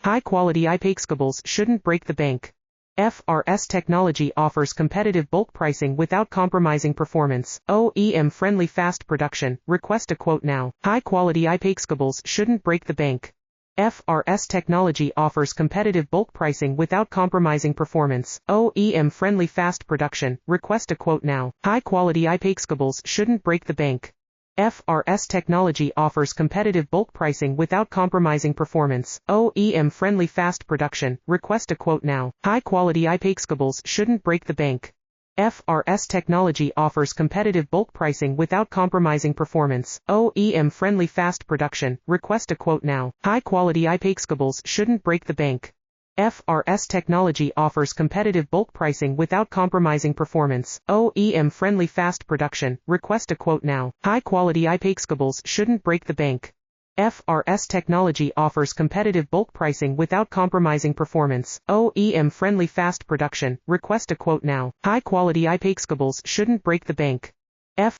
High-quality IPACE cables shouldn't break the bank. FRS technology offers competitive bulk pricing without compromising performance. OEM-friendly fast production. Request a quote now. High-quality IPACE cables shouldn't break the bank. FRS technology offers competitive bulk pricing without compromising performance. OEM-friendly fast production. Request a quote now. High-quality IPACE cables shouldn't break the bank. FRS technology offers competitive bulk pricing without compromising performance. OEM-friendly fast production. Request a quote now. High-quality IPACE cables shouldn't break the bank. FRS technology offers competitive bulk pricing without compromising performance. OEM-friendly fast production. Request a quote now. High-quality IPACE cables shouldn't break the bank. FRS technology offers competitive bulk pricing without compromising performance. OEM-friendly fast production. Request a quote now. High-quality IPACE cables shouldn't break the bank. FRS technology offers competitive bulk pricing without compromising performance. OEM-friendly fast production. Request a quote now. High-quality IPACE cables shouldn't break the bank.